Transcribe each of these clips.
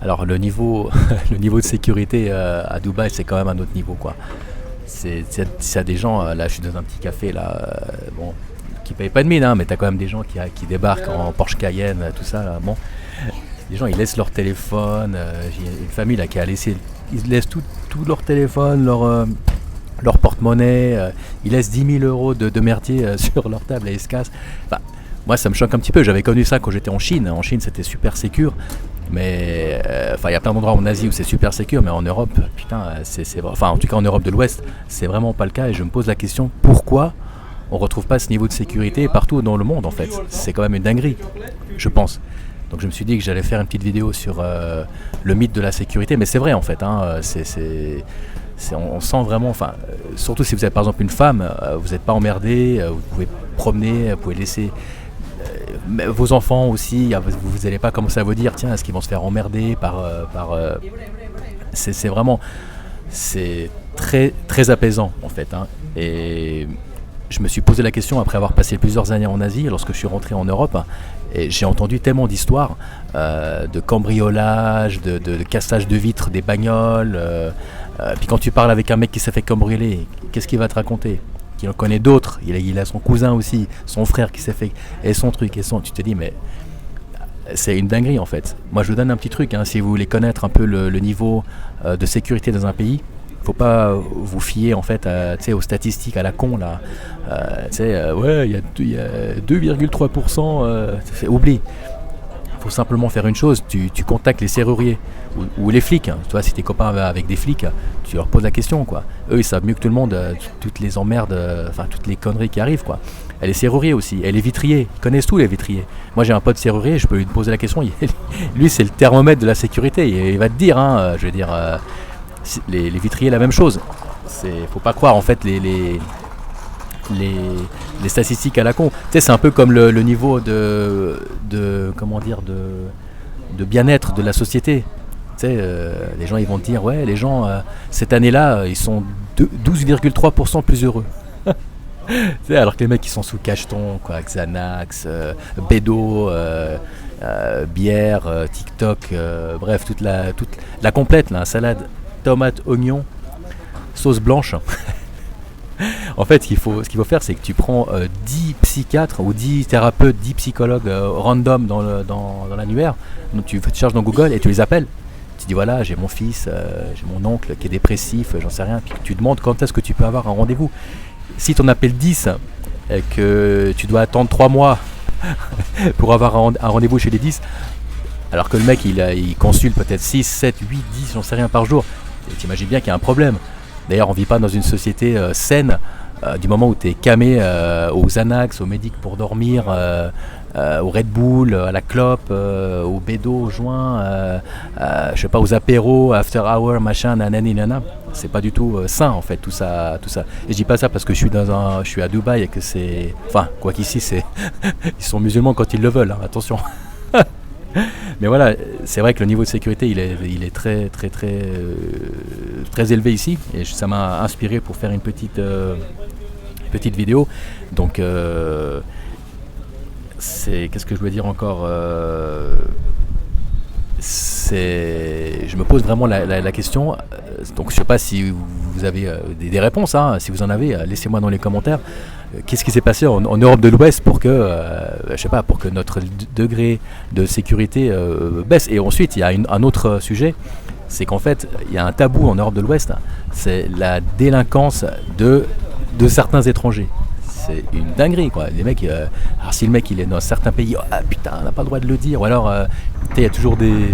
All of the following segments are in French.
Alors le niveau, le niveau de sécurité à Dubaï, c'est quand même un autre niveau, quoi. S'il y a des gens, là je suis dans un petit café, là, bon, qui payent pas de mine, hein, mais t'as quand même des gens qui débarquent en Porsche Cayenne, tout ça, là, bon. Les gens, ils laissent leur téléphone, j'ai une famille là qui a laissé, ils laissent tout leur téléphone, leur porte-monnaie, ils laissent 10 000 € de merdier sur leur table et ils se cassent. Enfin, moi ça me choque un petit peu, j'avais connu ça quand j'étais en Chine. En Chine c'était super sécure, mais il y a plein d'endroits en Asie où c'est super sécure, mais en Europe, putain, enfin en tout cas en Europe de l'Ouest, c'est vraiment pas le cas et je me pose la question pourquoi on retrouve pas ce niveau de sécurité partout dans le monde en fait. C'est quand même une dinguerie, je pense. Donc je me suis dit que j'allais faire une petite vidéo sur le mythe de la sécurité, mais c'est vrai en fait, hein, on sent vraiment, enfin, surtout si vous êtes par exemple une femme, vous n'êtes pas emmerdé, vous pouvez promener, vous pouvez laisser vos enfants aussi, vous n'allez pas commencer à vous dire tiens est-ce qu'ils vont se faire emmerder c'est vraiment, c'est très très apaisant en fait, hein. Et je me suis posé la question après avoir passé plusieurs années en Asie, lorsque je suis rentré en Europe, et j'ai entendu tellement d'histoires de cambriolage, de cassage de vitres des bagnoles. Puis quand tu parles avec un mec qui s'est fait cambrioler, qu'est-ce qu'il va te raconter? Qu'il en connaît d'autres, il a son cousin aussi, son frère qui s'est fait, et son truc, tu te dis mais c'est une dinguerie en fait. Moi je vous donne un petit truc, hein, si vous voulez connaître un peu le niveau de sécurité dans un pays, faut pas vous fier en fait aux statistiques à la con là. Ouais, il y a 2,3%, oublie. Faut simplement faire une chose, tu contactes les serruriers ou les flics, hein. Tu vois, si t'es copain avec des flics, tu leur poses la question, quoi. Eux ils savent mieux que tout le monde toutes les emmerdes, enfin toutes les conneries qui arrivent, quoi. Et les serruriers aussi, et les vitriers, ils connaissent tous les vitriers. Moi j'ai un pote serrurier, je peux lui poser la question, lui c'est le thermomètre de la sécurité, il va te dire, hein, je veux dire, les vitriers la même chose. Faut pas croire en fait les statistiques à la con. Tu sais, c'est un peu comme le niveau comment dire, de bien-être de la société. Tu sais, les gens ils vont te dire ouais, les gens cette année-là ils sont 12,3% plus heureux. Tu sais, alors que les mecs ils sont sous cacheton, quoi, Xanax, bédo, bière, TikTok, bref, toute la complète là, salade, tomate, oignon, sauce blanche. En fait, ce qu'il faut faire, c'est que tu prends 10 psychiatres ou 10 thérapeutes, 10 psychologues random dans l'annuaire. Donc tu cherches dans Google et tu les appelles. Tu dis voilà, j'ai mon fils, j'ai mon oncle qui est dépressif, j'en sais rien. Puis tu demandes quand est-ce que tu peux avoir un rendez-vous. Si tu en appelles 10 et que tu dois attendre 3 mois pour avoir un rendez-vous chez les 10, alors que le mec il consulte peut-être 6, 7, 8, 10, j'en sais rien par jour, tu imagines bien qu'il y a un problème. D'ailleurs, on vit pas dans une société saine du moment où tu es camé aux Xanax, aux médics pour dormir, au Red Bull, à la clope, au bédo, au joint, je sais pas, aux apéros, after hour, machin, nanani, nana. C'est pas du tout sain en fait, tout ça. Et je dis pas ça parce que je suis à Dubaï et que c'est, enfin, quoi qu'ici c'est, ils sont musulmans quand ils le veulent, hein, attention. Mais voilà, c'est vrai que le niveau de sécurité il est très très très très élevé ici et ça m'a inspiré pour faire une petite vidéo. Donc qu'est-ce que je voulais dire encore, je me pose vraiment la question. Donc je sais pas si vous avez des réponses, hein. Si vous en avez, laissez-moi dans les commentaires. Qu'est-ce qui s'est passé en Europe de l'Ouest pour que, je sais pas, pour que notre degré de sécurité baisse. Et ensuite, il y a un autre sujet, c'est qu'en fait, il y a un tabou en Europe de l'Ouest, c'est la délinquance de certains étrangers. C'est une dinguerie, quoi. Les mecs, alors si le mec il est dans un certain pays, oh, ah putain, on n'a pas le droit de le dire. Ou alors, il y a toujours des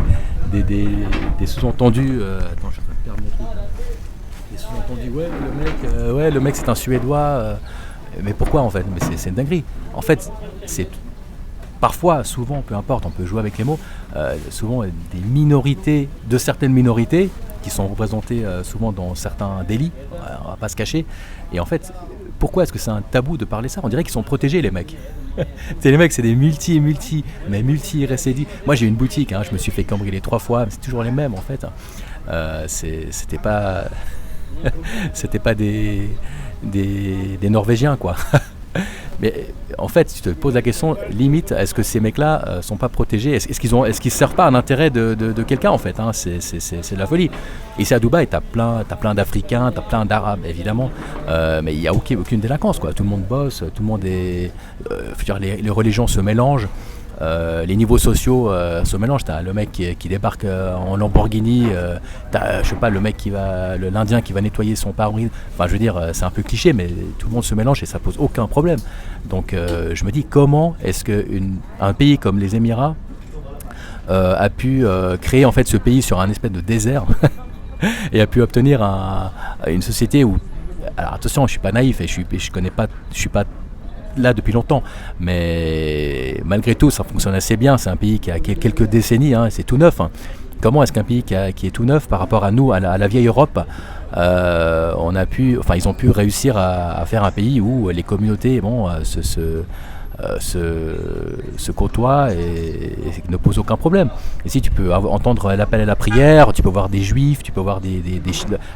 sous-entendus. Attends, je suis en train de perdre mon truc là. Des sous-entendus, ouais, le mec c'est un Suédois. Mais pourquoi en fait? Mais c'est une dinguerie. En fait, c'est parfois, souvent, peu importe, on peut jouer avec les mots. Souvent, des minorités, de certaines minorités, qui sont représentées souvent dans certains délits. On va pas se cacher. Et en fait, pourquoi est-ce que c'est un tabou de parler ça? On dirait qu'ils sont protégés, les mecs. Les mecs, c'est des multi-récidives. Moi, j'ai une boutique, hein, je me suis fait cambrioler 3 fois, mais c'est toujours les mêmes en fait. C'était pas, c'était pas des Norvégiens, quoi. Mais en fait, si tu te poses la question, limite, est-ce que ces mecs-là sont pas protégés? Est-ce qu'ils servent pas à un intérêt de quelqu'un en fait, hein? C'est de la folie. Ici à Dubaï, t'as plein d'Africains, t'as plein d'Arabes évidemment, mais il n'y a aucune délinquance quoi. Tout le monde bosse, tout le monde est, je veux dire, les religions se mélangent. Les niveaux sociaux se mélangent. T'as le mec qui débarque en Lamborghini, t'as, je sais pas, l'Indien qui va nettoyer son pare-brise. Enfin, je veux dire, c'est un peu cliché, mais tout le monde se mélange et ça pose aucun problème. Donc, je me dis, comment est-ce qu'un pays comme les Émirats a pu créer en fait ce pays sur un espèce de désert et a pu obtenir une société où, alors attention, je suis pas naïf et je suis pas là depuis longtemps, mais malgré tout ça fonctionne assez bien. C'est un pays qui a quelques décennies, hein, c'est tout neuf, hein. Comment est-ce qu'un pays qui est tout neuf par rapport à nous, à la vieille Europe, ils ont pu réussir à faire un pays où les communautés se côtoient et ne posent aucun problème. Ici, tu peux entendre l'appel à la prière, tu peux voir des juifs, tu peux voir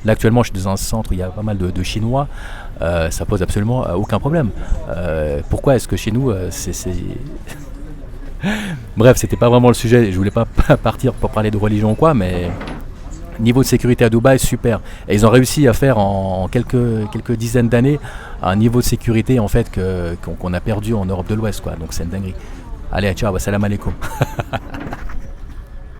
là, actuellement, je suis dans un centre où il y a pas mal de Chinois. Ça pose absolument aucun problème. Pourquoi est-ce que chez nous, Bref, c'était pas vraiment le sujet. Je voulais pas partir pour parler de religion ou quoi, mais niveau de sécurité à Dubaï, super. Et ils ont réussi à faire en quelques dizaines d'années un niveau de sécurité en fait qu'on a perdu en Europe de l'Ouest, quoi. Donc c'est une dinguerie. Allez, ciao, salam alaikum.